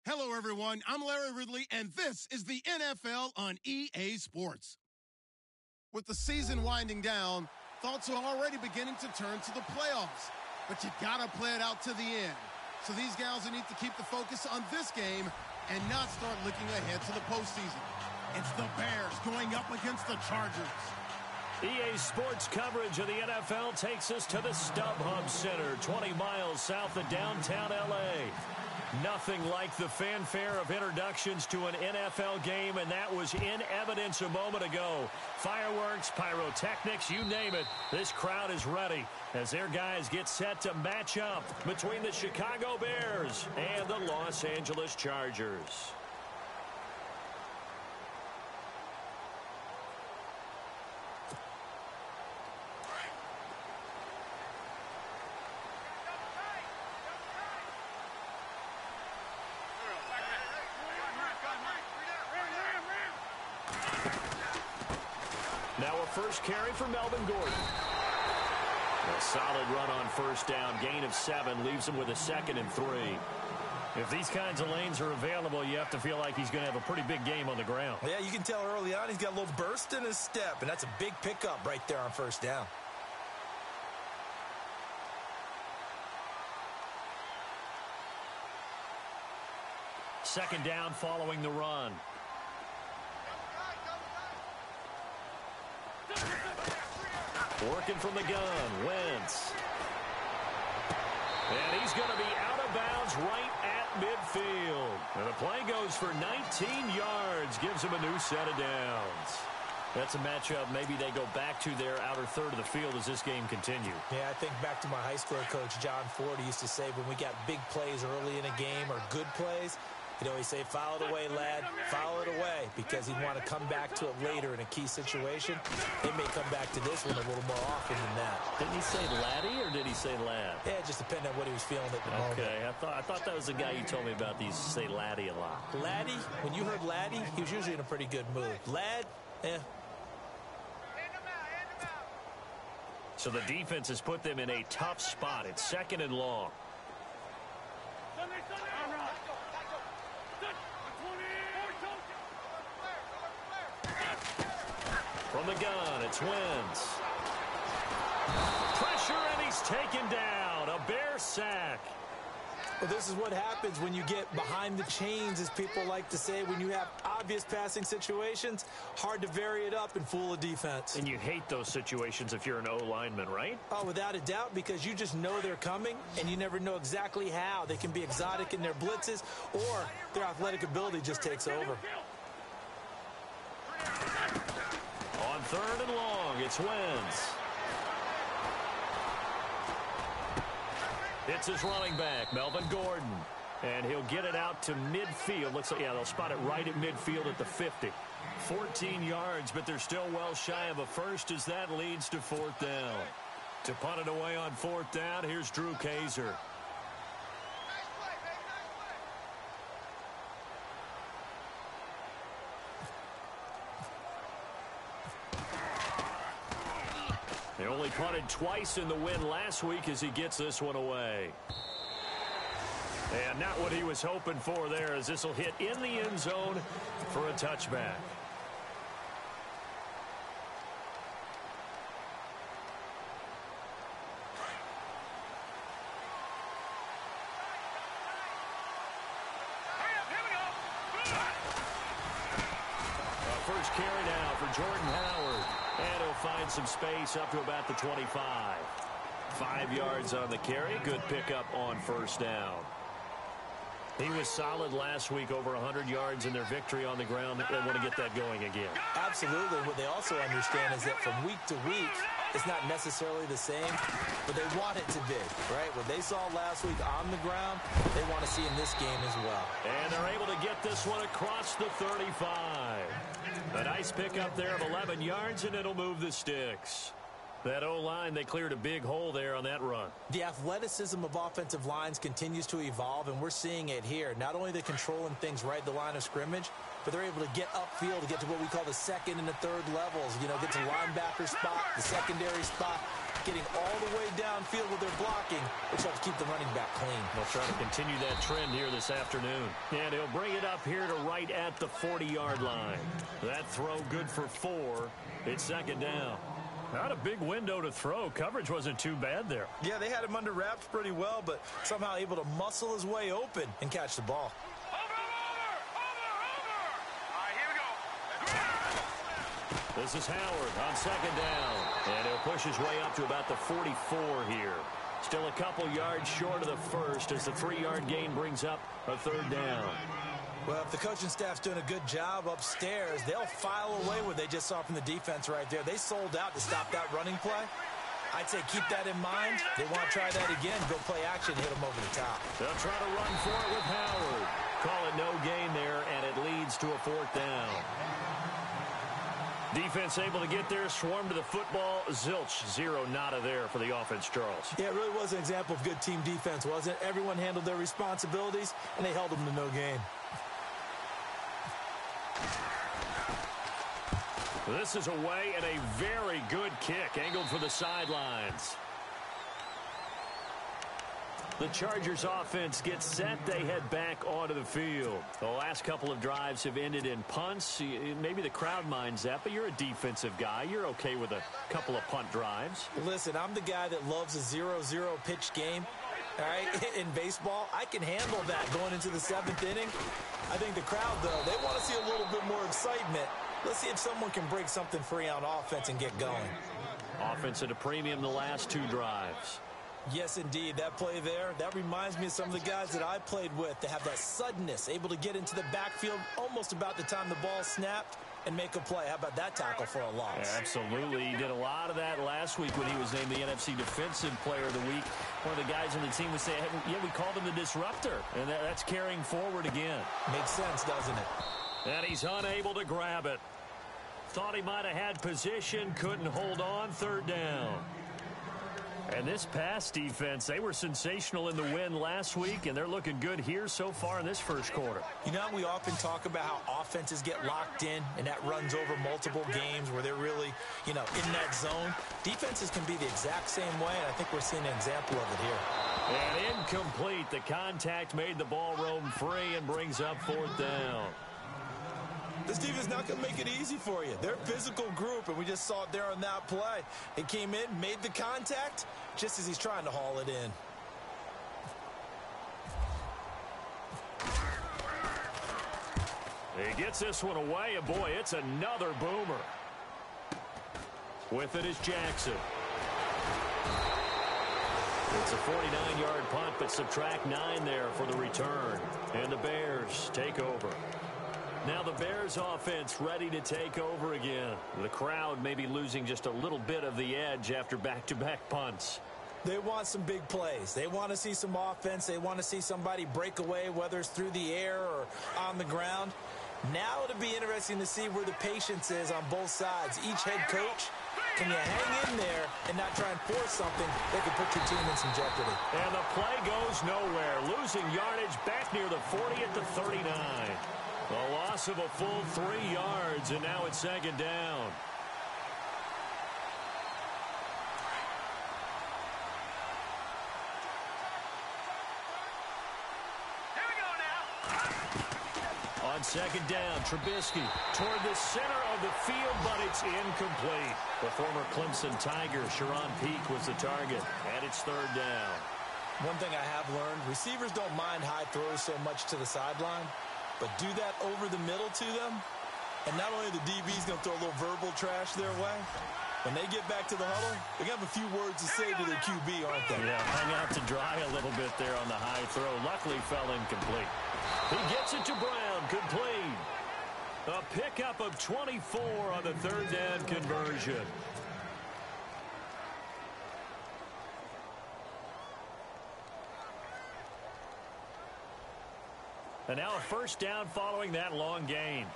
Hello, everyone. I'm Larry Ridley, and this is the NFL on EA Sports. With the season winding down, thoughts are already beginning to turn to the playoffs. But you gotta play it out to the end. So these guys will need to keep the focus on this game and not start looking ahead to the postseason. It's the Bears going up against the Chargers. EA Sports coverage of the NFL takes us to the StubHub Center, 20 miles south of downtown L.A. Nothing like the fanfare of introductions to an NFL game, and that was in evidence a moment ago. Fireworks, pyrotechnics, you name it. This crowd is ready as their guys get set to match up between the Chicago Bears and the Los Angeles Chargers. Now a first carry for Melvin Gordon. A solid run on first down. Gain of 7 leaves him with a 2nd and 3. If these kinds of lanes are available, you have to feel like he's going to have a pretty big game on the ground. Yeah, you can tell early on he's got a little burst in his step, and that's a big pickup right there on first down. Second down following the run. Working from the gun, Wentz. And he's going to be out of bounds right at midfield. And the play goes for 19 yards, gives him a new set of downs. That's a matchup maybe they go back to their outer third of the field as this game continues. Yeah, I think back to my high school coach, John Ford. He used to say when we got big plays early in a game or good plays, he'd always say, foul it away, lad, foul it away, because he'd want to come back to it later in a key situation. They may come back to this one a little more often than that. Didn't he say laddie or did he say lad? Yeah, it just depended on what he was feeling at the moment. Okay, I thought that was the guy you told me about. He used to say laddie a lot. Laddie, when you heard laddie, he was usually in a pretty good mood. Lad, So the defense has put them in a tough spot. It's 2nd and long. From the gun, it's Wentz. Pressure, and he's taken down. A Bear sack. Well, this is what happens when you get behind the chains, as people like to say. When you have obvious passing situations, hard to vary it up and fool a defense. And you hate those situations if you're an O-lineman, right? Oh, without a doubt, because you just know they're coming, and you never know exactly how. They can be exotic in their blitzes, or their athletic ability just takes over. On 3rd and long, it's Wentz. It's his running back, Melvin Gordon. And he'll get it out to midfield. Looks like, yeah, they'll spot it right at midfield at the 50. 14 yards, but they're still well shy of a first as that leads to 4th down. To punt it away on 4th down, here's Drew Kaiser. They only punted twice in the win last week as he gets this one away. And not what he was hoping for there, as this will hit in the end zone for a touchback. First carry now for Jordan Howard. And he'll find some space up to about the 25. 5 yards on the carry. Good pickup on first down. He was solid last week, over 100 yards in their victory on the ground. They want to get that going again. Absolutely. What they also understand is that from week to week, it's not necessarily the same, but they want it to be, right? What they saw last week on the ground, they want to see in this game as well. And they're able to get this one across the 35. A nice pickup there of 11 yards, and it'll move the sticks. That O-line, they cleared a big hole there on that run. The athleticism of offensive lines continues to evolve, and we're seeing it here. Not only the controlling things right at the line of scrimmage, but they're able to get upfield to get to what we call the second and the third levels. You know, get to linebacker spot, the secondary spot, getting all the way downfield with their blocking, which helps keep the running back clean. They'll try to continue that trend here this afternoon. And he'll bring it up here to right at the 40-yard line. That throw good for 4. It's second down. Not a big window to throw. Coverage wasn't too bad there. Yeah, they had him under wraps pretty well, but somehow able to muscle his way open and catch the ball. This is Howard on second down. And he'll push his way up to about the 44 here. Still a couple yards short of the first as the 3-yard gain brings up a third down. Well, if the coaching staff's doing a good job upstairs, they'll file away what they just saw from the defense right there. They sold out to stop that running play. I'd say keep that in mind. They want to try that again, go play action, hit them over the top. They'll try to run for it with Howard. Call it no gain there, and it leads to a 4th down. Defense able to get there, swarm to the football. Zilch, 0 nada there for the offense, Charles. Yeah, it really was an example of good team defense, wasn't it? Everyone handled their responsibilities, and they held them to no gain. This is away and a very good kick, angled for the sidelines. The Chargers offense gets set. They head back onto the field. The last couple of drives have ended in punts. Maybe the crowd minds that, but you're a defensive guy. You're okay with a couple of punt drives. Listen, I'm the guy that loves a 0-0 pitch game. All right, in baseball, I can handle that going into the 7th inning. I think the crowd, though, they want to see a little bit more excitement. Let's see if someone can break something free on offense and get going. Offense at a premium the last 2 drives. Yes, indeed. That play there, that reminds me of some of the guys that I played with. They have that suddenness, able to get into the backfield almost about the time the ball snapped and make a play. How about that tackle for a loss? Yeah, absolutely. He did a lot of that last week when he was named the NFC Defensive Player of the Week. One of the guys on the team would say, hey, yeah, we called him the disruptor. And that's carrying forward again. Makes sense, doesn't it? And he's unable to grab it. Thought he might have had position, couldn't hold on, 3rd down. And this pass defense, they were sensational in the win last week, and they're looking good here so far in this first quarter. You know, we often talk about how offenses get locked in, and that runs over multiple games where they're really, in that zone. Defenses can be the exact same way, and I think we're seeing an example of it here. And incomplete. The contact made the ball roam free and brings up 4th down. This defense is not going to make it easy for you. They're a physical group, and we just saw it there on that play. It came in, made the contact, just as he's trying to haul it in. He gets this one away, and boy, it's another boomer. With it is Jackson. It's a 49-yard punt, but subtract 9 there for the return. And the Bears take over. Now the Bears offense ready to take over again. The crowd may be losing just a little bit of the edge after back-to-back punts. They want some big plays. They want to see some offense. They want to see somebody break away, whether it's through the air or on the ground. Now it'll be interesting to see where the patience is on both sides. Each head coach, can you hang in there and not try and force something that could put your team in some jeopardy? And the play goes nowhere. Losing yardage back near the 40 at the 39. A loss of a full 3 yards, and now it's second down. Here we go now. On second down, Trubisky toward the center of the field, but it's incomplete. The former Clemson Tiger, Sharon Peak, was the target, and it's 3rd down. One thing I have learned, receivers don't mind high throws so much to the sideline. But do that over the middle to them, and not only the DB's going to throw a little verbal trash their way, when they get back to the huddle, they're going to have a few words to say to their QB, aren't they? Yeah, hang out to dry a little bit there on the high throw. Luckily fell incomplete. He gets it to Brown, complete. A pickup of 24 on the 3rd down conversion. And now a 1st down following that long gain.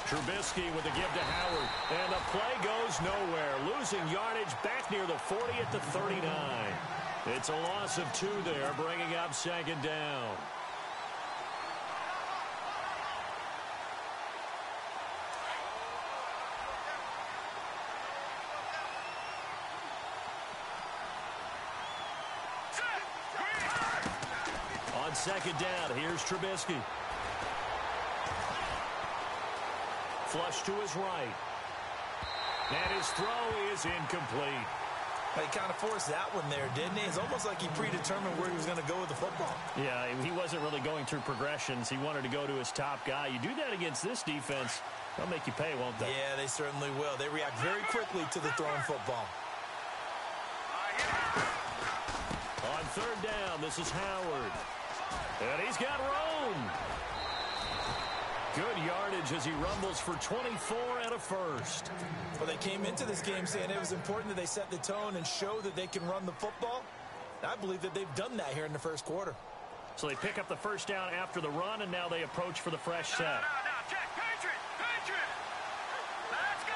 Trubisky with a give to Howard. And the play goes nowhere. Losing yardage back near the 40 at the 39. It's a loss of 2 there, bringing up second down. On second down, here's Trubisky. Flush to his right. And his throw is incomplete. He kind of forced that one there, didn't he? It's almost like he predetermined where he was going to go with the football. Yeah, he wasn't really going through progressions. He wanted to go to his top guy. You do that against this defense, they'll make you pay, won't they? Yeah, they certainly will. They react very quickly to the thrown football. On third down, this is Howard. And he's got room. Good yardage as he rumbles for 24 and a first. Well, they came into this game saying it was important that they set the tone and show that they can run the football. I believe that they've done that here in the first quarter. So they pick up the first down after the run, and now they approach for the fresh set. No, check, Patriot. Let's go.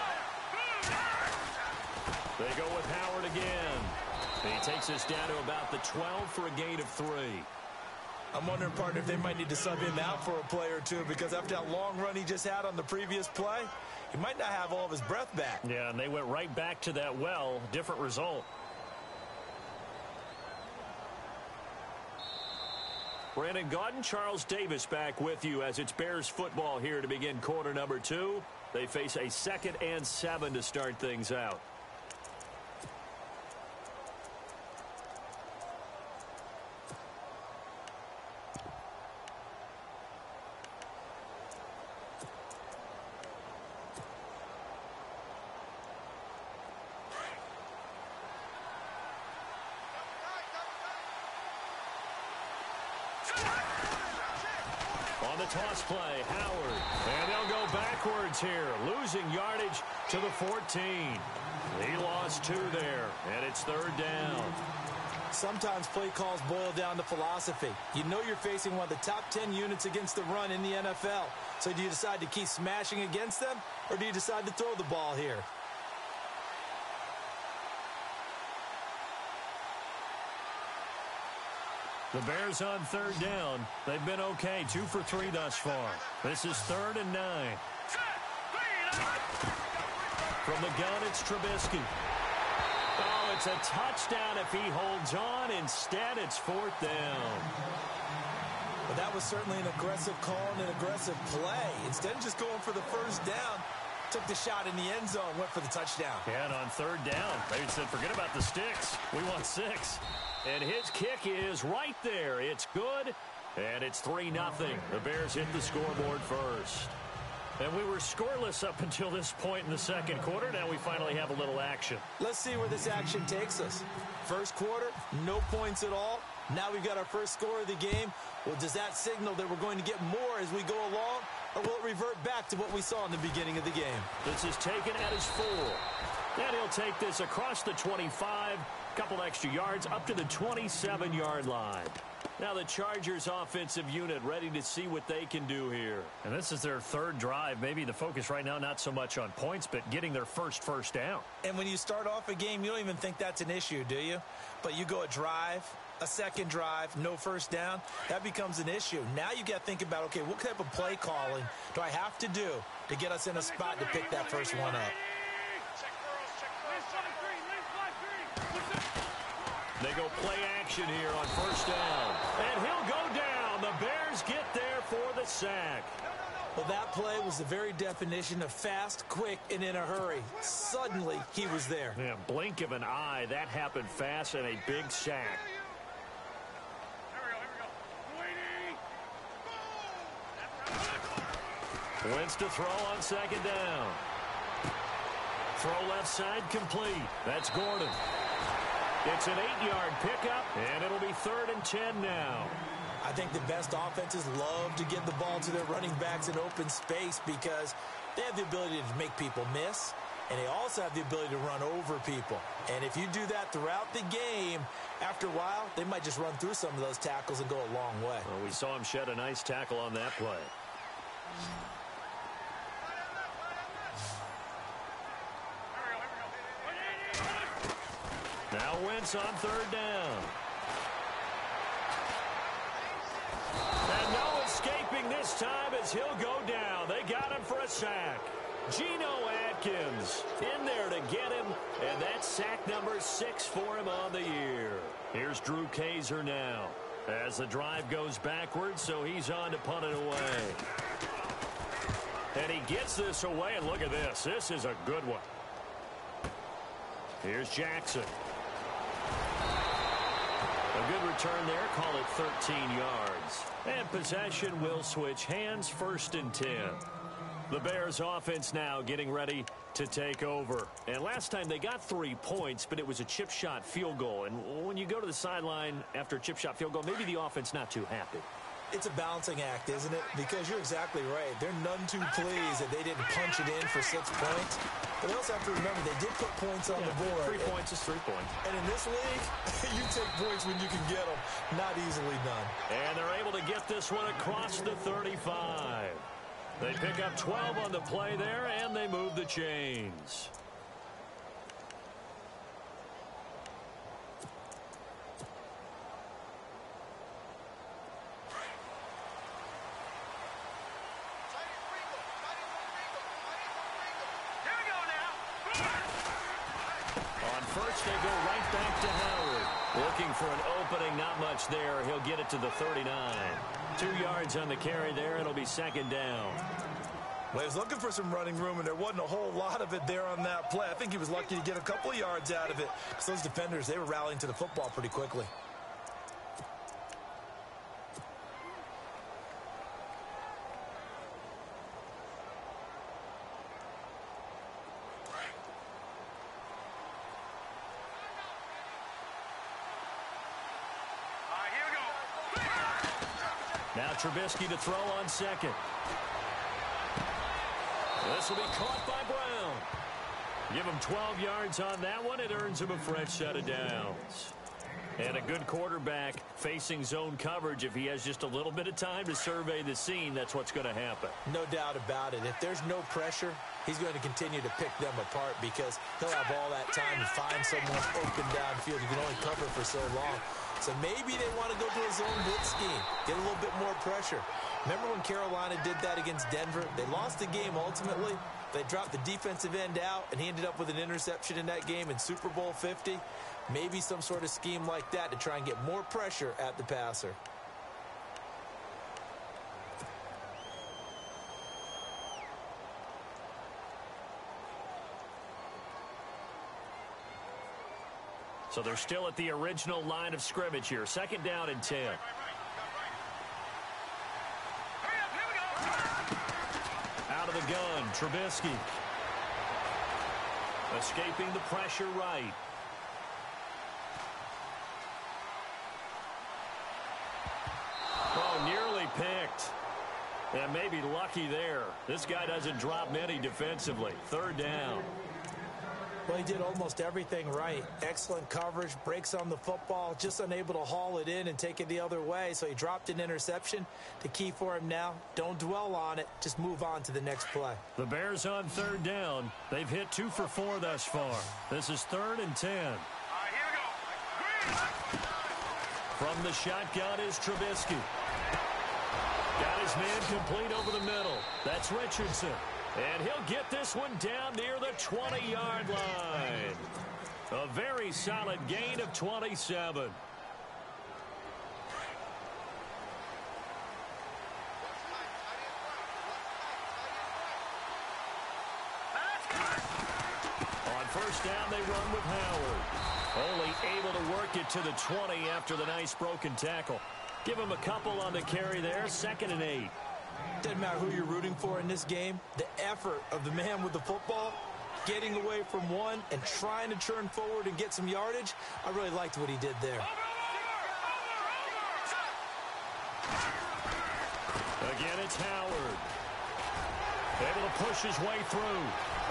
They go with Howard again. He takes us down to about the 12 for a gain of 3. I'm wondering, partner, if they might need to sub him out for a play or two, because after that long run he just had on the previous play, he might not have all of his breath back. Yeah, and they went right back to that well. Different result. Brandon Gaudin, Charles Davis back with you as it's Bears football here to begin quarter number 2. They face a 2nd and 7 to start things out. On the toss play, Howard. And they'll go backwards here, losing yardage to the 14. He lost 2 there, and it's third down. Sometimes play calls boil down to philosophy. You know you're facing one of the top 10 units against the run in the NFL. So do you decide to keep smashing against them, or do you decide to throw the ball here? The Bears on third down. They've been okay, 2 for 3 thus far. This is 3rd and 9. From the gun, it's Trubisky. Oh, it's a touchdown if he holds on. Instead, it's 4th down. But that was certainly an aggressive call and an aggressive play. Instead of just going for the first down, took the shot in the end zone, went for the touchdown. Yeah, and on third down, they said, forget about the sticks. We want 6. And his kick is right there. It's good, and it's 3-0. The Bears hit the scoreboard first. And we were scoreless up until this point in the second quarter. Now we finally have a little action. Let's see where this action takes us. First quarter, no points at all. Now we've got our first score of the game. Well, does that signal that we're going to get more as we go along, or will it revert back to what we saw in the beginning of the game? This is taken at his 4. And he'll take this across the 25, couple extra yards, up to the 27-yard line. Now the Chargers offensive unit ready to see what they can do here. And this is their 3rd drive. Maybe the focus right now not so much on points, but getting their first down. And when you start off a game, you don't even think that's an issue, do you? But you go a drive, a second drive, no first down, that becomes an issue. Now you got to think about, okay, what type of play calling do I have to do to get us in a spot to pick that first one up? They go play action here on first down. And he'll go down. The Bears get there for the sack. Well, that play was the very definition of fast, quick, and in a hurry. Suddenly, he was there. Yeah, blink of an eye. That happened fast and a big sack. Wentz to throw on second down. Throw left side complete. That's Gordon. It's an 8-yard pickup, and it'll be 3rd and 10 now. I think the best offenses love to give the ball to their running backs in open space because they have the ability to make people miss, and they also have the ability to run over people. And if you do that throughout the game, after a while, they might just run through some of those tackles and go a long way. Well, we saw him shed a nice tackle on that play. Now Wentz on third down. looking this time as he'll go down. They got him for a sack. Geno Atkins in there to get him, and that's sack number 6 for him on the year. Here's Drew Kaiser now as the drive goes backwards, so he's on to punt it away. And he gets this away, and look at this. This is a good one. Here's Jackson. A good return there. Call it 13 yards. And possession will switch hands, 1st and 10. The Bears offense now getting ready to take over. And last time they got 3 points, but it was a chip shot field goal. And when you go to the sideline after a chip shot field goal, maybe the offense not too happy. It's a balancing act, isn't it? Because you're exactly right. They're none too pleased that they didn't punch it in for 6 points. But they also have to remember they did put points on the board. 3 points is 3 points. And in this league, you take points when you can get them. Not easily done. And they're able to get this one across the 35. They pick up 12 on the play there, and they move the chains. On first, they go right back to Howard. Looking for an opening, not much there. He'll get it to the 39. 2 yards on the carry there. It'll be 2nd down. Well, he was looking for some running room, and there wasn't a whole lot of it there on that play. I think he was lucky to get a couple of yards out of it because those defenders, they were rallying to the football pretty quickly. Now Trubisky to throw on 2nd. This will be caught by Brown. Give him 12 yards on that one. It earns him a fresh set of downs. And a good quarterback facing zone coverage. If he has just a little bit of time to survey the scene, that's what's going to happen. No doubt about it. If there's no pressure, he's going to continue to pick them apart because he'll have all that time to find someone open downfield. You can only cover for so long. So maybe they want to go to a zone blitz scheme, get a little bit more pressure. Remember when Carolina did that against Denver? They lost the game ultimately. They dropped the defensive end out, and he ended up with an interception in that game in Super Bowl 50. Maybe some sort of scheme like that to try and get more pressure at the passer. So they're still at the original line of scrimmage here. 2nd down and 10. Out of the gun, Trubisky. Escaping the pressure right. Oh, nearly picked. And maybe lucky there. This guy doesn't drop many defensively. 3rd down. Well, he did almost everything right. Excellent coverage, breaks on the football, just unable to haul it in and take it the other way. So he dropped an interception. The key for him now, don't dwell on it. Just move on to the next play. The Bears on 3rd down. They've hit 2 for 4 thus far. This is 3rd and 10. Here we go. From the shotgun is Trubisky. Got his man complete over the middle. That's Richardson. And he'll get this one down near the 20-yard line. A very solid gain of 27. On 1st down, they run with Howard. Only able to work it to the 20 after the nice broken tackle. Give him a couple on the carry there. 2nd and 8. Doesn't matter who you're rooting for in this game. The effort of the man with the football, getting away from one and trying to turn forward and get some yardage, I really liked what he did there. Again, it's Howard. Able to push his way through.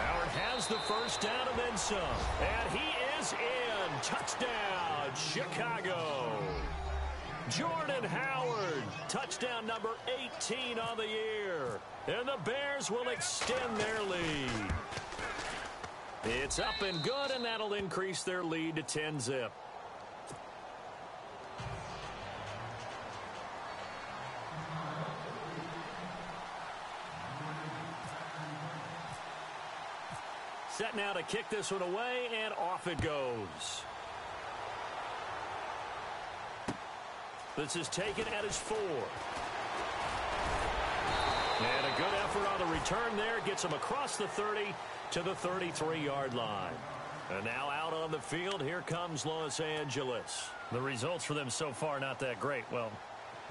Howard has the 1st down and then some. And he is in. Touchdown, Chicago. Jordan Howard, touchdown number 18 on the year. And the Bears will extend their lead. It's up and good, and that'll increase their lead to 10-zip. set now to kick this one away, and off it goes. This is taken at his 4. And a good effort on the return there. Gets him across the 30 to the 33-yard line. And now out on the field, here comes Los Angeles. The results for them so far not that great. Well,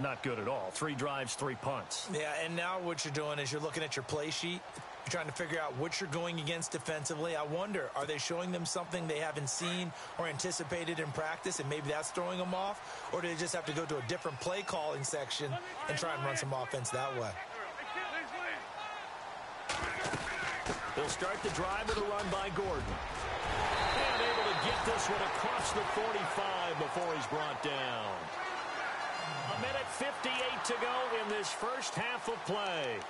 not good at all. 3 drives, 3 punts. Yeah, and now what you're doing is you're looking at your play sheet. You're trying to figure out what you're going against defensively. I wonder, are they showing them something they haven't seen or anticipated in practice, and maybe that's throwing them off? Or do they just have to go to a different play calling section and try and run some offense that way? They'll start the drive with a run by Gordon. And able to get this one across the 45 before he's brought down. 1:58 to go in this first half of play.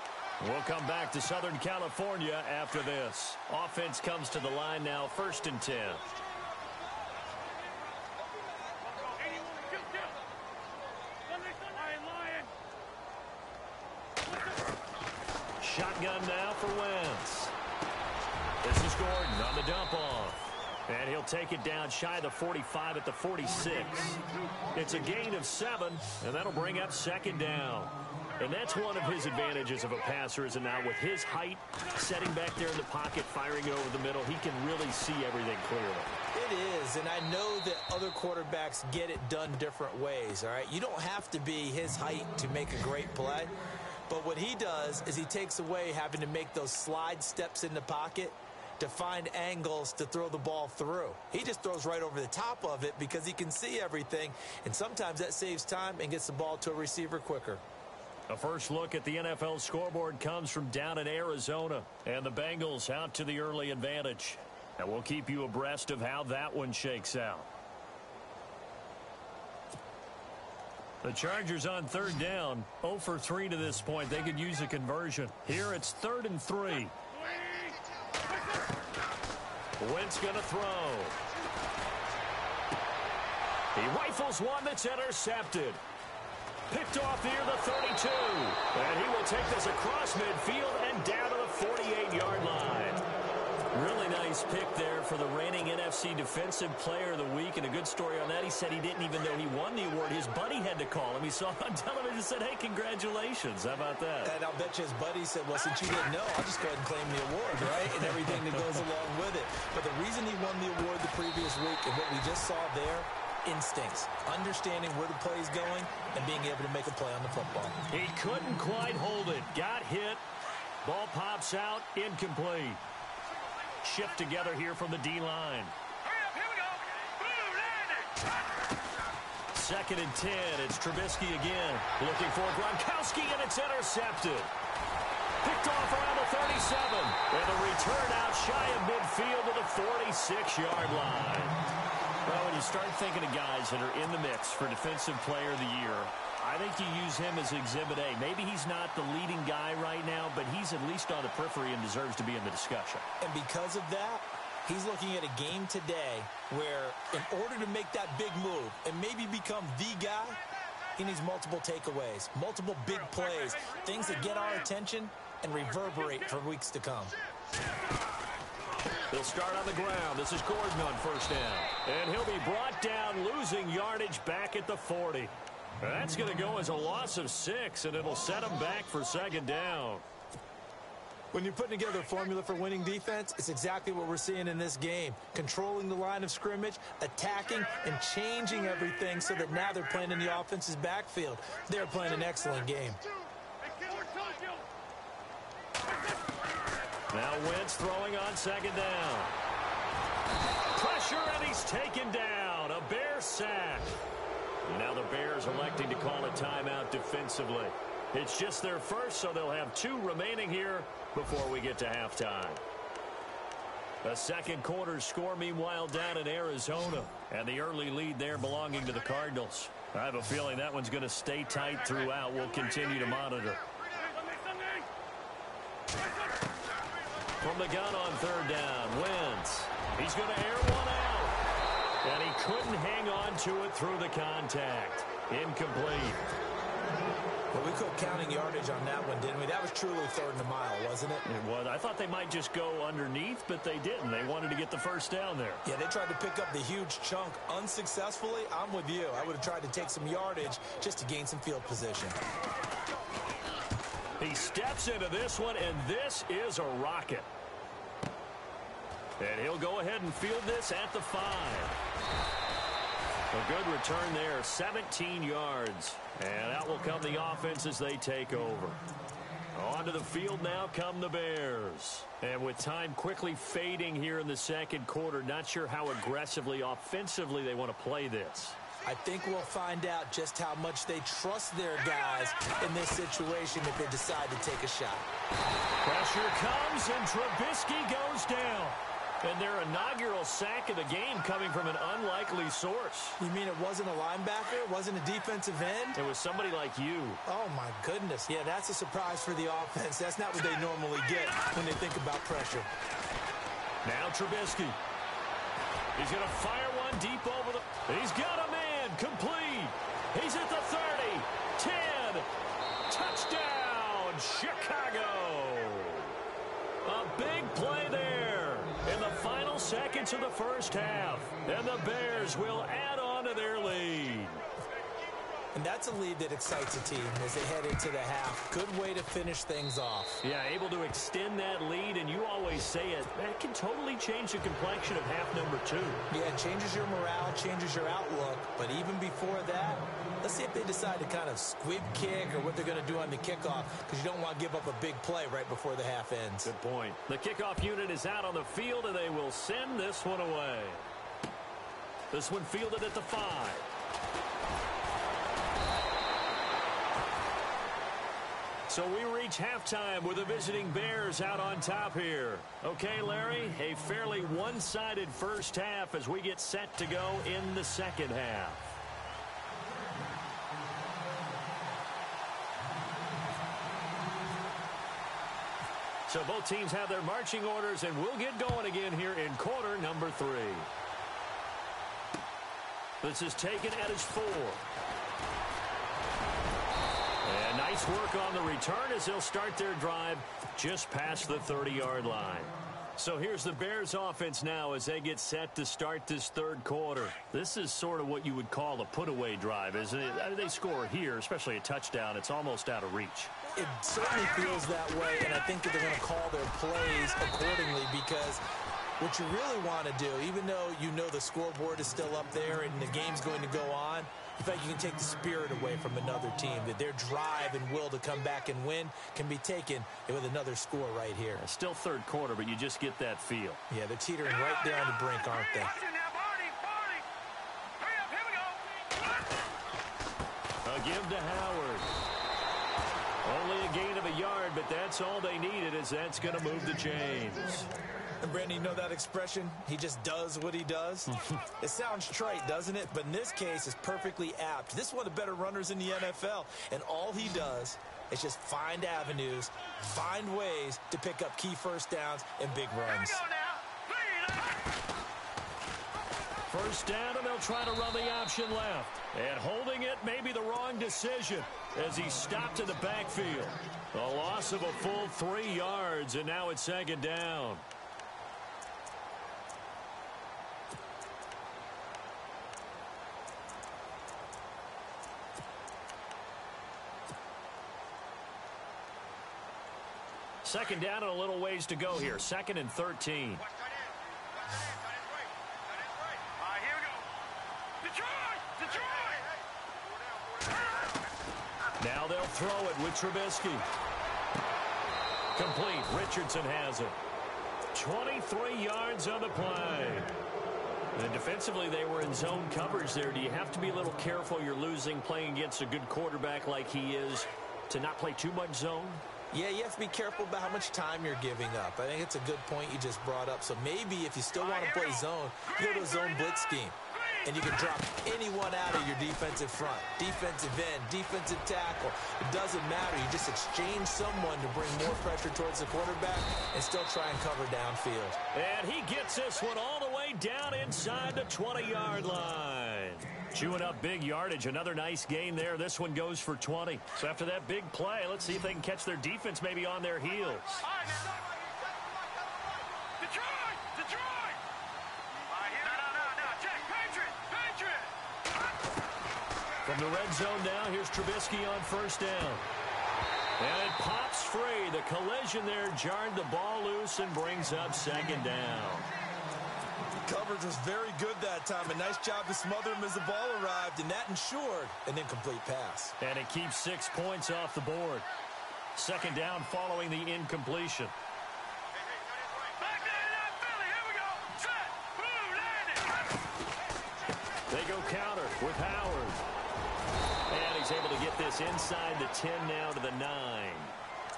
We'll come back to Southern California after this. Offense comes to the line now, 1st and 10. Shotgun now for Wentz. This is Gordon on the dump off. And he'll take it down shy of the 45 at the 46. It's a gain of 7, and that'll bring up 2nd down. And that's one of his advantages of a passer, is now with his height, setting back there in the pocket, firing it over the middle, he can really see everything clearly. It is, and I know that other quarterbacks get it done different ways, all right? You don't have to be his height to make a great play, but what he does is he takes away having to make those slide steps in the pocket to find angles to throw the ball through. He just throws right over the top of it because he can see everything, and sometimes that saves time and gets the ball to a receiver quicker. A first look at the NFL scoreboard comes from down in Arizona, and the Bengals out to the early advantage. And we'll keep you abreast of how that one shakes out. The Chargers on 3rd down, 0 for 3 to this point. They could use a conversion. Here it's 3rd and 3. Wentz going to throw. He rifles one that's intercepted. Picked off near the 32. And he will take this across midfield and down to the 48-yard line. Really nice pick there for the reigning NFC Defensive Player of the Week. And a good story on that. He said he didn't even know he won the award. His buddy had to call him. He saw it on television and said, hey, congratulations. How about that? And I'll bet you his buddy said, well, since you didn't know, I'll just go ahead and claim the award, right? And everything that goes along with it. But the reason he won the award the previous week and what we just saw there, instincts, understanding where the play is going, and being able to make a play on the football. He couldn't quite hold it. Got hit. Ball pops out. Incomplete. Shift together here from the D-line. Second and 10. It's Trubisky again. Looking for Gronkowski, and it's intercepted. Picked off around the 37. And a return out shy of midfield to the 46-yard line. Well, when you start thinking of guys that are in the mix for Defensive Player of the Year, I think you use him as Exhibit A. Maybe he's not the leading guy right now, but he's at least on the periphery and deserves to be in the discussion. And because of that, he's looking at a game today where in order to make that big move and maybe become the guy, he needs multiple takeaways, multiple big plays, things that get our attention and reverberate for weeks to come. They'll start on the ground. This is Gordon on 1st down. And he'll be brought down, losing yardage back at the 40. That's going to go as a loss of 6, and it'll set him back for 2nd down. When you're putting together a formula for winning defense, it's exactly what we're seeing in this game. Controlling the line of scrimmage, attacking, and changing everything so that now they're playing in the offense's backfield. They're playing an excellent game. Now Wentz throwing on 2nd down. Pressure, and he's taken down. A Bear sack. Now the Bears electing to call a timeout defensively. It's just their first, so they'll have 2 remaining here before we get to halftime. A second quarter score, meanwhile, down in Arizona. And the early lead there belonging to the Cardinals. I have a feeling that one's going to stay tight throughout. We'll continue to monitor. From the gun on 3rd down, Wentz. He's going to air one out. And he couldn't hang on to it through the contact. Incomplete. Well, we quit counting yardage on that one, didn't we? That was truly third and a mile, wasn't it? It was. I thought they might just go underneath, but they didn't. They wanted to get the first down there. Yeah, they tried to pick up the huge chunk unsuccessfully. I'm with you. I would have tried to take some yardage just to gain some field position. He steps into this one, and this is a rocket. And he'll go ahead and field this at the 5. A good return there, 17 yards. And out will come the offense as they take over. Onto the field now come the Bears. And with time quickly fading here in the second quarter, not sure how aggressively, offensively they want to play this. I think we'll find out just how much they trust their guys in this situation if they decide to take a shot. Pressure comes, and Trubisky goes down. And their inaugural sack of the game coming from an unlikely source. You mean it wasn't a linebacker? It wasn't a defensive end? It was somebody like you. Oh, my goodness. Yeah, that's a surprise for the offense. That's not what they normally get when they think about pressure. Now Trubisky. He's going to fire one deep over the... He's got a man. Complete. He's at the 30. 10. Touchdown, Chicago. A big play there in the final seconds of the first half. And the Bears will add on to their lead. And that's a lead that excites a team as they head into the half. Good way to finish things off. Yeah, able to extend that lead, and you always say it, that can totally change the complexion of half number 2. Yeah, it changes your morale, changes your outlook. But even before that, let's see if they decide to kind of squib kick or what they're going to do on the kickoff, because you don't want to give up a big play right before the half ends. Good point. The kickoff unit is out on the field, and they will send this one away. This one fielded at the 5. So we reach halftime with the visiting Bears out on top here. Okay, Larry, a fairly one-sided first half as we get set to go in the second half. So both teams have their marching orders, and we'll get going again here in quarter number 3. This is taken at his 4. And nice work on the return as they'll start their drive just past the 30-yard line. So here's the Bears offense now as they get set to start this third quarter. This is sort of what you would call a put-away drive, isn't it? They score here, especially a touchdown. It's almost out of reach. It certainly feels that way, and I think that they're going to call their plays accordingly, because what you really want to do, even though you know the scoreboard is still up there and the game's going to go on, in fact, you can take the spirit away from another team, that their drive and will to come back and win can be taken with another score right here. Still third quarter, but you just get that feel. Yeah, they're teetering right there on the brink, aren't they? A give to Howard. Only a gain of a yard, but that's all they needed, as that's going to move the chains. And Brandon, you know that expression? He just does what he does? It sounds trite, doesn't it? But in this case, it's perfectly apt. This is one of the better runners in the NFL, and all he does is just find avenues, find ways to pick up key first downs and big runs. First down, and they'll try to run the option left. And holding it may be the wrong decision as he stopped in the backfield. A loss of a full 3 yards, and now it's second down. Second down and a little ways to go here. 2nd and 13. Now they'll throw it with Trubisky. Complete. Richardson has it. 23 yards on the play. And defensively, they were in zone coverage there. Do you have to be a little careful you're losing playing against a good quarterback like he is to not play too much zone? Yeah, you have to be careful about how much time you're giving up. I think it's a good point you just brought up. So maybe if you still want to play zone, you go to a zone blitz scheme. And you can drop anyone out of your defensive front, defensive end, defensive tackle. It doesn't matter. You just exchange someone to bring more pressure towards the quarterback and still try and cover downfield. And he gets this one all the way down inside the 20-yard line. Chewing up big yardage. Another nice gain there. This one goes for 20. So after that big play, let's see if they can catch their defense maybe on their heels. Detroit! Detroit! No, check. Patriot! From the red zone now, here's Trubisky on first down. And it pops free. The collision there jarred the ball loose and brings up second down. Coverage was very good that time. A nice job to smother him as the ball arrived, and that ensured an incomplete pass. And it keeps 6 points off the board. Second down following the incompletion. Back there, Philly. Here we go. Set. Boom, landed. They go counter with Howard. And he's able to get this inside the 10 now to the 9.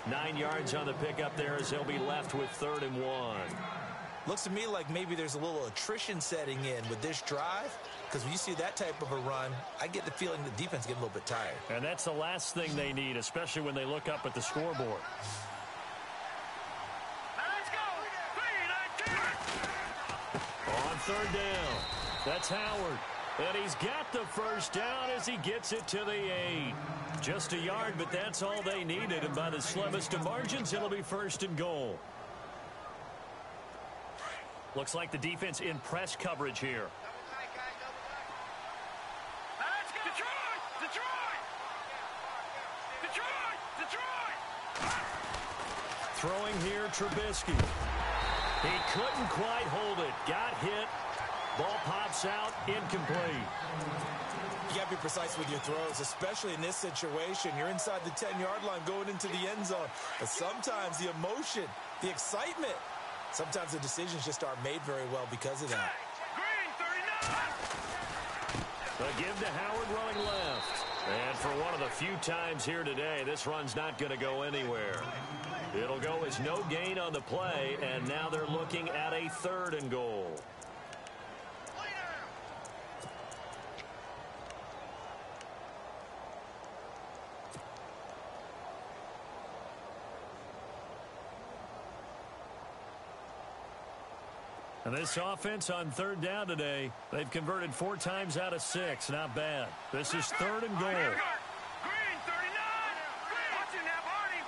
9 yards on the pickup there as they'll be left with 3rd and 1. Looks to me like maybe there's a little attrition setting in with this drive, because when you see that type of a run, I get the feeling the defense getting a little bit tired. And that's the last thing they need, especially when they look up at the scoreboard. Let's go. 3-19. On 3rd down, that's Howard. And he's got the first down as he gets it to the 8. Just a yard, but that's all they needed. And by the slimmest of margins, it'll be 1st and goal. Looks like the defense in press coverage here. Let's go. Detroit! Throwing here, Trubisky. He couldn't quite hold it. Got hit. Ball pops out. Incomplete. You got to be precise with your throws, especially in this situation. You're inside the 10-yard line going into the end zone. But sometimes the emotion, the excitement, sometimes the decisions just aren't made very well because of that. Green, 39. A give to Howard running left. And for one of the few times here today, this run's not going to go anywhere. It'll go as no gain on the play, and now they're looking at a 3rd and goal. And this offense on 3rd down today, they've converted 4 times out of 6. Not bad. This is 3rd and goal. Green, 39. Watch it now, Barney.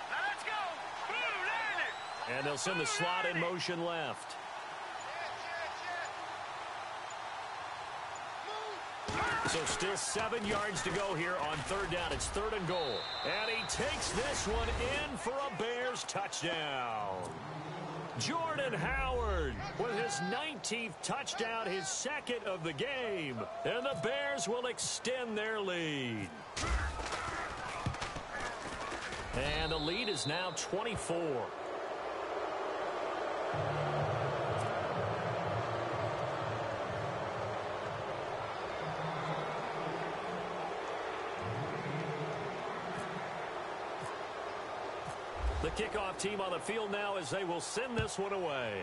Let's go. Boom, landed. And they'll send the slot in motion left. So still 7 yards to go here on 3rd down. It's 3rd and goal. And he takes this one in for a Bears touchdown. Jordan Howard with his 19th touchdown, his 2nd of the game. And the Bears will extend their lead. And the lead is now 24. The kickoff team on the field now as they will send this one away.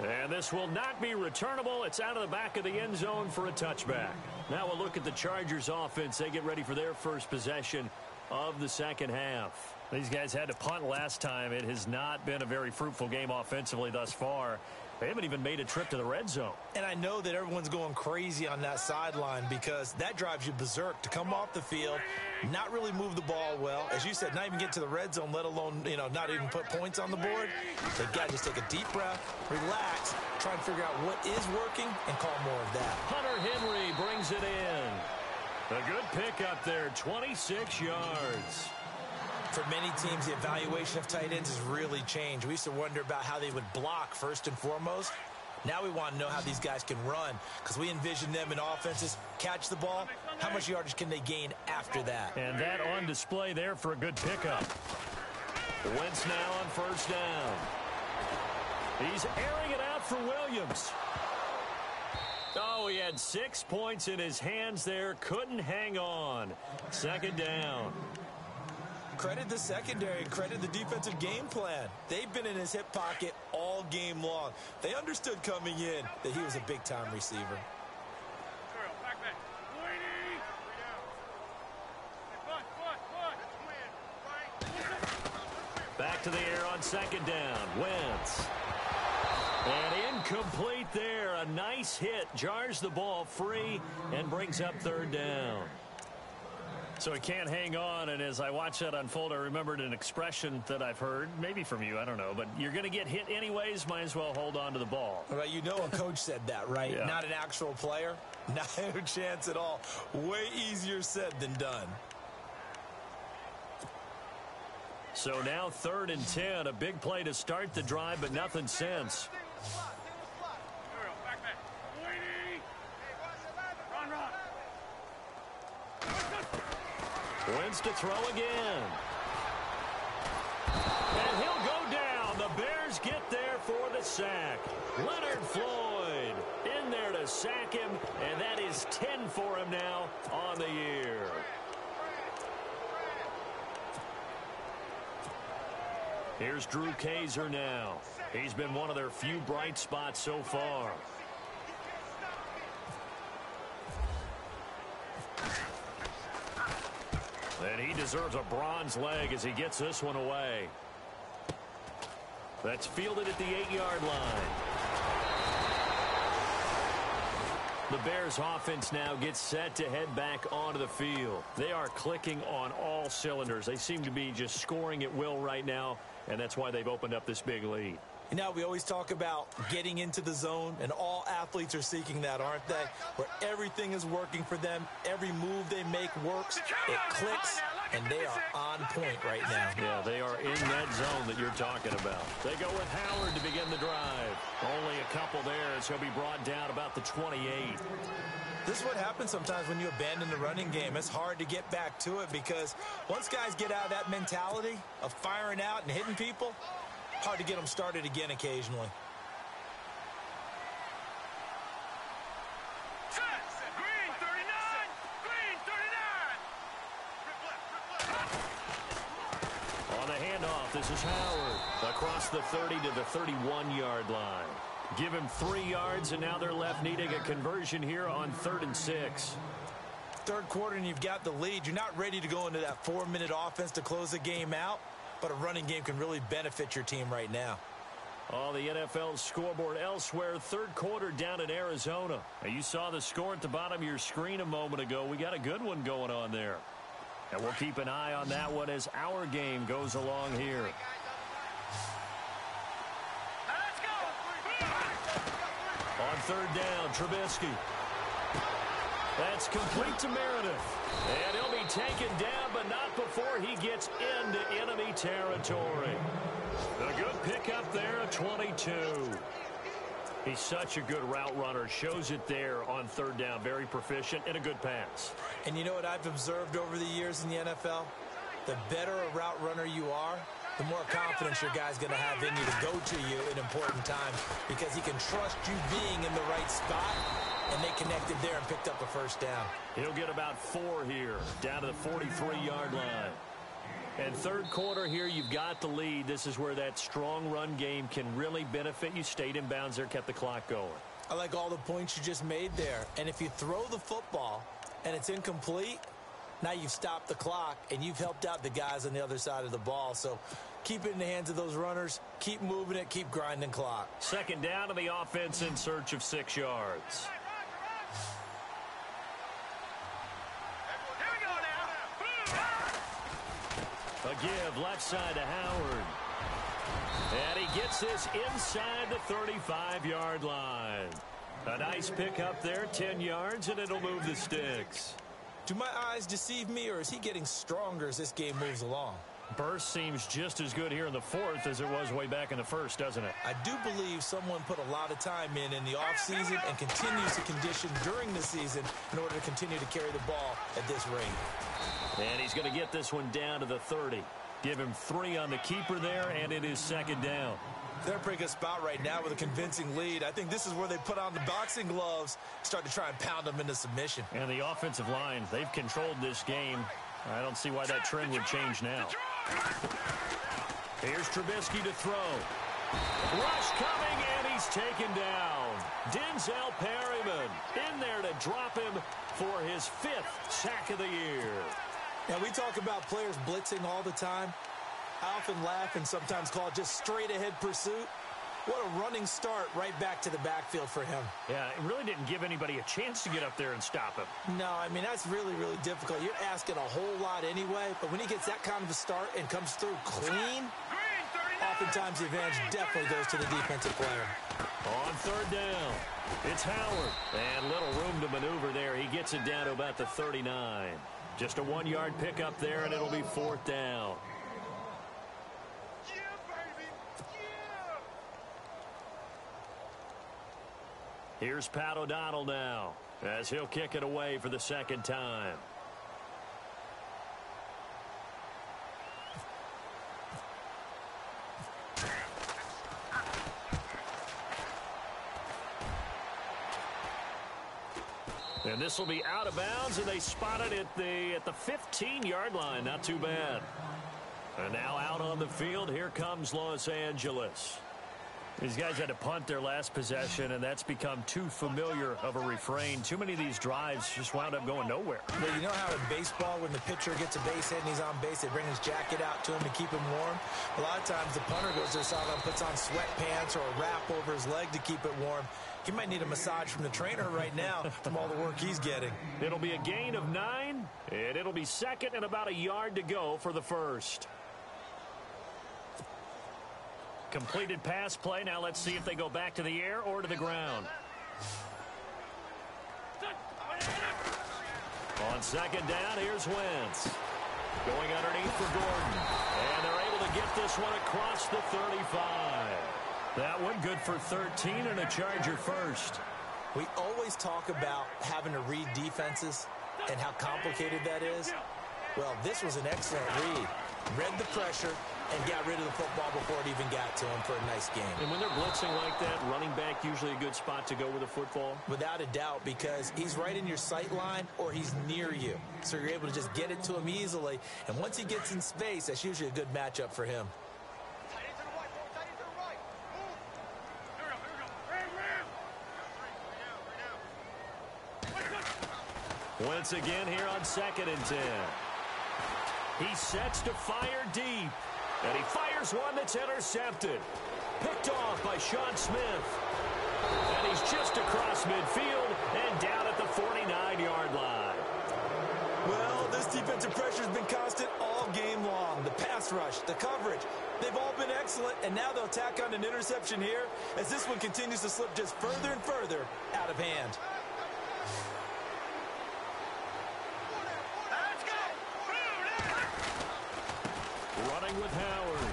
And this will not be returnable. It's out of the back of the end zone for a touchback. Now we'll look at the Chargers offense. They get ready for their first possession of the second half. These guys had to punt last time. It has not been a very fruitful game offensively thus far. They haven't even made a trip to the red zone. And I know that everyone's going crazy on that sideline because that drives you berserk to come off the field, not really move the ball well. As you said, not even get to the red zone, let alone, not even put points on the board. They got to just take a deep breath, relax, try and figure out what is working, and call more of that. Hunter Henry brings it in. A good pickup there, 26 yards. For many teams, the evaluation of tight ends has really changed. We used to wonder about how they would block first and foremost. Now we want to know how these guys can run because we envision them in offenses, catch the ball. How much yardage can they gain after that? And that on display there for a good pickup. Wentz now on first down. He's airing it out for Williams. Oh, he had 6 points in his hands there. Couldn't hang on. Second down. Credit the secondary, credit the defensive game plan. They've been in his hip pocket all game long. They understood coming in that he was a big-time receiver. Back to the air on second down. Wentz. And incomplete there. A nice hit. Jars the ball free and brings up third down. So he can't hang on, and as I watch that unfold, I remembered an expression that I've heard, maybe from you, I don't know, but you're going to get hit anyways, might as well hold on to the ball. Well, you know a coach said that, right? Yeah. Not an actual player. Not a chance at all. Way easier said than done. So now 3rd and 10, a big play to start the drive, but nothing since. Wins to throw again. And he'll go down. The Bears get there for the sack. Leonard Floyd in there to sack him, and that is 10 for him now on the year. Here's Drew Kaiser now. He's been one of their few bright spots so far. And he deserves a bronze leg as he gets this one away. That's fielded at the 8-yard line. The Bears offense now gets set to head back onto the field. They are clicking on all cylinders. They seem to be just scoring at will right now, and that's why they've opened up this big lead. You know, we always talk about getting into the zone, and all athletes are seeking that, aren't they? Where everything is working for them. Every move they make works. It clicks, and they are on point right now. Yeah, they are in that zone that you're talking about. They go with Howard to begin the drive. Only a couple there as he'll be brought down about the 28. This is what happens sometimes when you abandon the running game. It's hard to get back to it because once guys get out of that mentality of firing out and hitting people, hard to get them started again occasionally. Green 39! Green 39! On the handoff, this is Howard across the 30 to the 31-yard line. Give him 3 yards, and now they're left needing a conversion here on 3rd and 6. Third quarter, and you've got the lead. You're not ready to go into that 4-minute offense to close the game out, but a running game can really benefit your team right now. On the NFL scoreboard elsewhere, 3rd quarter down in Arizona. Now, you saw the score at the bottom of your screen a moment ago. We got a good one going on there. And we'll keep an eye on that one as our game goes along here. On 3rd down, Trubisky. That's complete to Meredith. And he'll be taken down, but not before he gets into enemy territory. A good pickup there at 22. He's such a good route runner. Shows it there on 3rd down. Very proficient and a good pass. And you know what I've observed over the years in the NFL? The better a route runner you are, the more confidence your guy's going to have in you to go to you in important times because he can trust you being in the right spot, and they connected there and picked up a first down. He'll get about 4 here, down to the 43-yard line. And 3rd quarter here, you've got the lead. This is where that strong run game can really benefit you. Stayed in bounds there, kept the clock going. I like all the points you just made there. And if you throw the football and it's incomplete, now you've stopped the clock and you've helped out the guys on the other side of the ball. So keep it in the hands of those runners. Keep moving it. Keep grinding clock. 2nd down to the offense in search of 6 yards. A give left side to Howard. And he gets this inside the 35-yard line. A nice pickup there, 10 yards, and it'll move the sticks. Do my eyes deceive me, or is he getting stronger as this game moves along? Burst seems just as good here in the 4th as it was way back in the 1st, doesn't it? I do believe someone put a lot of time in the offseason and continues to condition during the season in order to continue to carry the ball at this rate. And he's going to get this one down to the 30. Give him 3 on the keeper there, and it is 2nd down. They're in a pretty good spot right now with a convincing lead. I think this is where they put on the boxing gloves, start to try and pound them into submission. And the offensive line, they've controlled this game. I don't see why that trend would change now. Here's Trubisky to throw. Rush coming, and he's taken down. Denzel Perryman in there to drop him for his 5th sack of the year. Now, we talk about players blitzing all the time. I often laugh and sometimes call it just straight-ahead pursuit. What a running start right back to the backfield for him. Yeah, it really didn't give anybody a chance to get up there and stop him. No, I mean, that's really, really difficult. You're asking a whole lot anyway, but when he gets that kind of a start and comes through clean, oftentimes the advantage definitely goes to the defensive player. On third down, it's Howard. And little room to maneuver there. He gets it down to about the 39. Just a 1-yard pickup there, and it'll be fourth down. Yeah, baby. Yeah. Here's Pat O'Donnell now, as he'll kick it away for the second time. And this will be out of bounds, and they spot it at the 15-yard line. Not too bad. And now out on the field, here comes Los Angeles. These guys had to punt their last possession, and that's become too familiar of a refrain. Too many of these drives just wound up going nowhere. Well, you know how in baseball, when the pitcher gets a base hit and he's on base, they bring his jacket out to him to keep him warm? A lot of times the punter goes to the sideline, puts on sweatpants or a wrap over his leg to keep it warm. He might need a massage from the trainer right now from all the work he's getting. It'll be a gain of 9, and it'll be second and about a yard to go for the first. Completed pass play. Now let's see if they go back to the air or to the ground. On second down, here's Wentz. Going underneath for Gordon. And they're able to get this one across the 35. That one good for 13 and a Charger first. We always talk about having to read defenses and how complicated that is. Well, this was an excellent read. Read the pressure and got rid of the football before it even got to him for a nice game. And when they're blitzing like that, running back usually a good spot to go with a football? Without a doubt, because he's right in your sight line or he's near you. So you're able to just get it to him easily. And once he gets in space, that's usually a good matchup for him. Tight end to the right, tight end to the right. Move. Here we go. Once again here on 2nd and 10. He sets to fire deep. And he fires one that's intercepted. Picked off by Sean Smith. And he's just across midfield and down at the 49-yard line. Well, this defensive pressure has been constant all game long. The pass rush, the coverage, they've all been excellent. And now they'll tack on an interception here as this one continues to slip just further and further out of hand. Let's go. Running with Howard.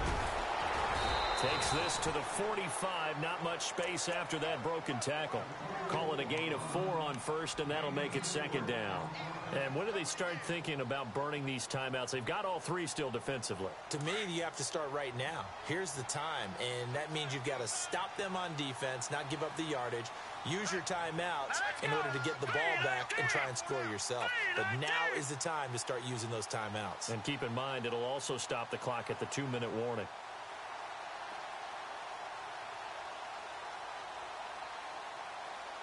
Takes this to the 45. Not much space after that broken tackle. Call it a gain of 4 on first, and that'll make it second down. And when do they start thinking about burning these timeouts? They've got all 3 still defensively. To me, you have to start right now. Here's the time, and that means you've got to stop them on defense, not give up the yardage, use your timeouts in order to get the ball back and try and score yourself. But now is the time to start using those timeouts. And keep in mind, it'll also stop the clock at the 2-minute warning.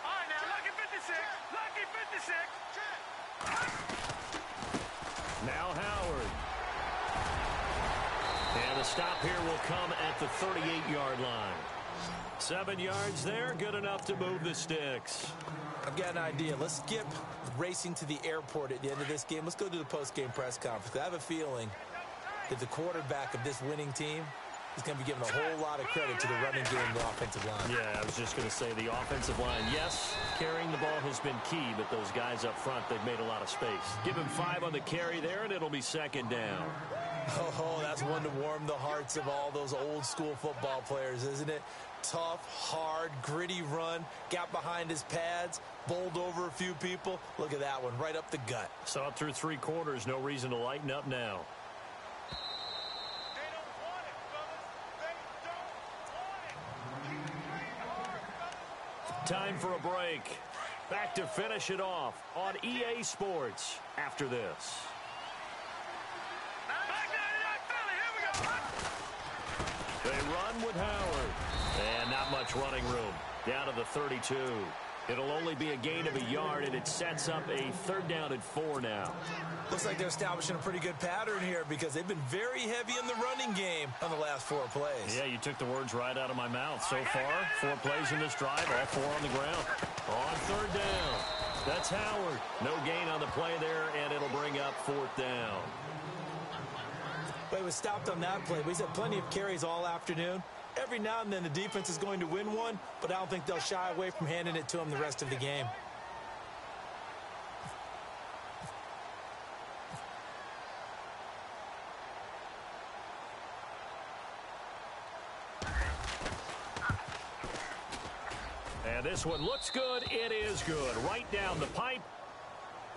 All right, now, lucky 56. Lucky 56. Now Howard. And the stop here will come at the 38-yard line. 7 yards there, good enough to move the sticks. I've got an idea. Let's skip racing to the airport at the end of this game. Let's go to the post-game press conference. I have a feeling that the quarterback of this winning team is going to be given a whole lot of credit to the running game and the offensive line. Yeah, I was just going to say the offensive line. Yes, carrying the ball has been key, but those guys up front, they've made a lot of space. Give him 5 on the carry there, and it'll be second down. Oh, that's one to warm the hearts of all those old-school football players, isn't it? Tough, hard, gritty run, got behind his pads, bowled over a few people. Look at that one, right up the gut. Saw it through 3 quarters, no reason to lighten up now. They don't want it, fellas. They don't want it. Time for a break. Back to finish it off on EA Sports after this. Back 99 Philly, here we go. They run with Howard. And not much running room. Down to the 32. It'll only be a gain of a yard, and it sets up a 3rd down and 4 now. Looks like they're establishing a pretty good pattern here because they've been very heavy in the running game on the last 4 plays. Yeah, you took the words right out of my mouth. So far, 4 plays in this drive, all 4 on the ground. On 3rd down, that's Howard. No gain on the play there, and it'll bring up 4th down. But he was stopped on that play. He's had plenty of carries all afternoon. Every now and then the defense is going to win one, but I don't think they'll shy away from handing it to him the rest of the game. And this one looks good. It is good. Right down the pipe.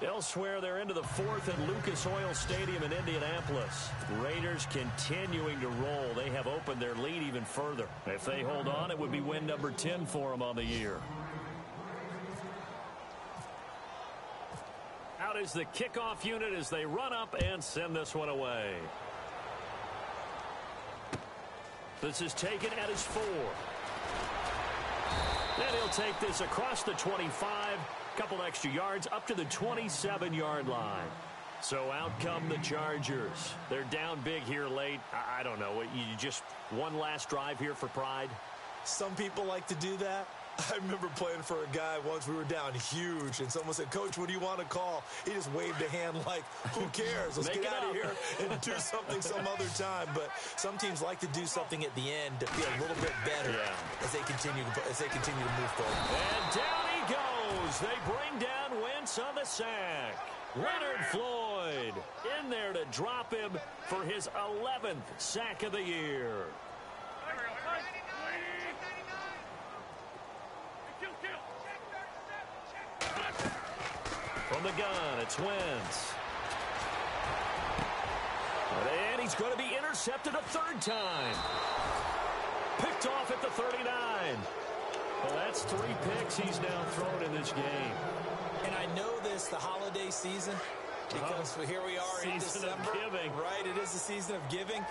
Elsewhere, they're into the 4th at Lucas Oil Stadium in Indianapolis. Raiders continuing to roll. They have opened their lead even further. If they hold on, it would be win number 10 for them on the year. Out is the kickoff unit as they run up and send this one away. This is taken at his 4. Then he'll take this across the 25. Couple extra yards up to the 27-yard line. So out come the Chargers. They're down big here late. I don't know. You just one last drive here for pride? Some people like to do that. I remember playing for a guy once. We were down huge, and someone said, "Coach, what do you want to call?" He just waved a hand like, "Who cares? Let's get out of here and do something some other time." But some teams like to do something at the end to feel a little bit better as they continue to move forward. And down he goes. They bring down Wentz on the sack. Leonard Floyd in there to drop him for his 11th sack of the year. From the gun, it's Wentz. And he's going to be intercepted a 3rd time. Picked off at the 39. Well, that's 3 picks he's now thrown in this game. And I know this, the holiday season, because here we are in December. Season of giving. Right, it is the season of giving.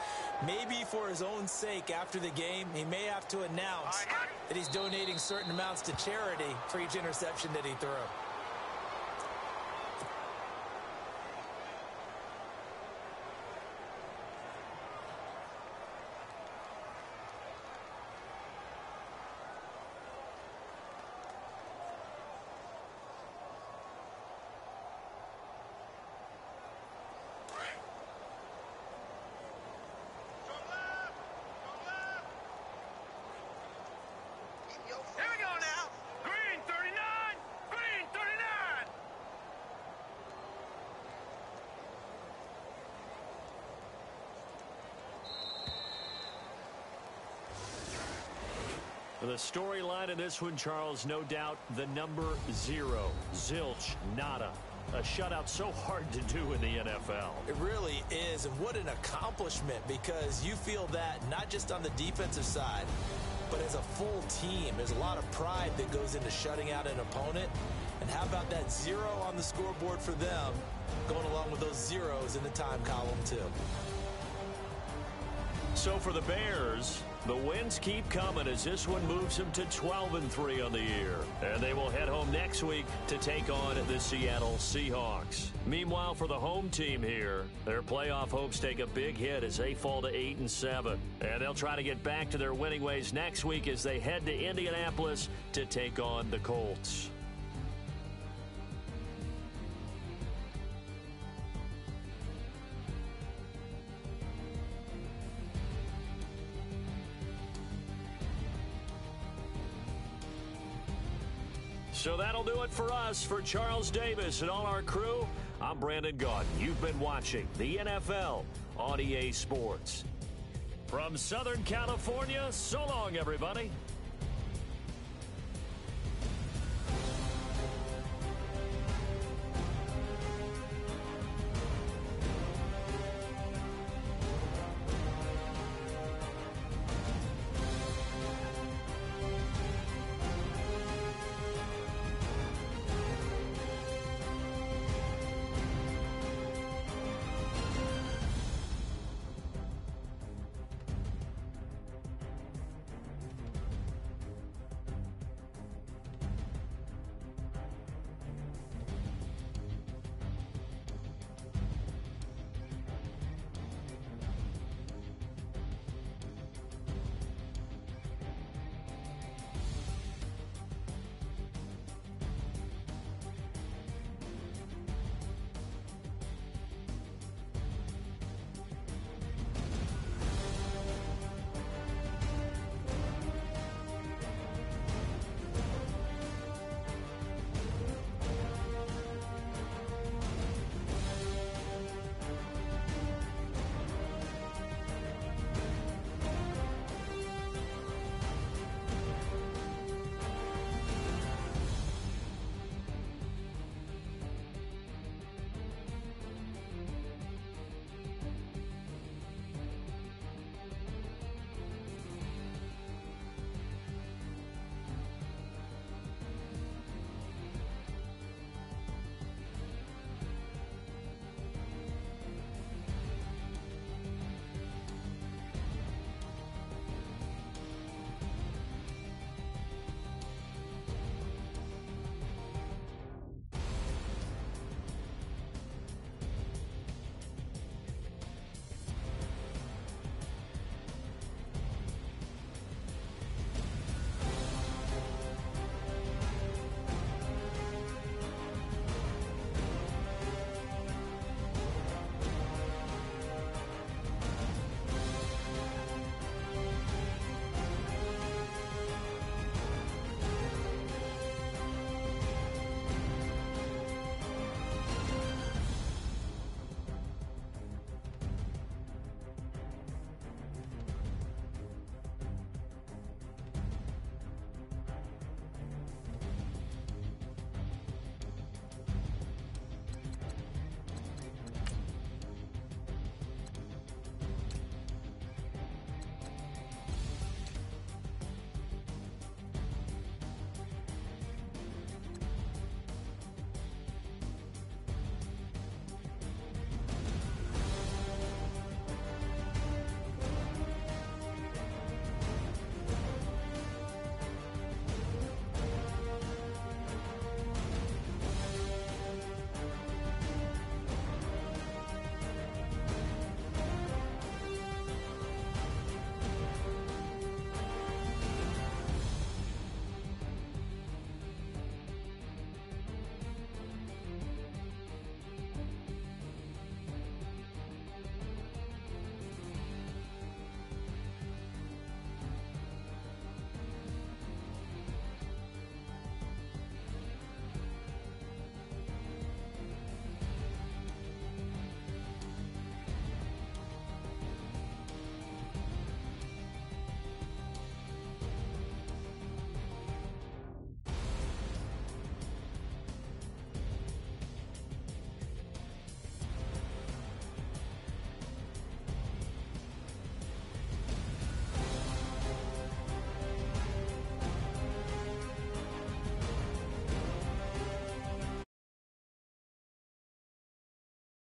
Maybe for his own sake after the game, he may have to announce that he's donating certain amounts to charity for each interception that he threw. Here we go now. Green 39. Green 39. The storyline in this one, Charles, no doubt the number 0. Zilch, nada. A shutout so hard to do in the NFL. It really is, and what an accomplishment, because you feel that not just on the defensive side, but as a full team. There's a lot of pride that goes into shutting out an opponent. And how about that 0 on the scoreboard for them, going along with those zeros in the time column too. So for the Bears, the wins keep coming as this one moves them to 12-3 on the year. And they will head home next week to take on the Seattle Seahawks. Meanwhile, for the home team here, their playoff hopes take a big hit as they fall to 8-7. And they'll try to get back to their winning ways next week as they head to Indianapolis to take on the Colts. So that'll do it for us. For Charles Davis and all our crew, I'm Brandon Gaudin. You've been watching the NFL on EA Sports. From Southern California, so long, everybody.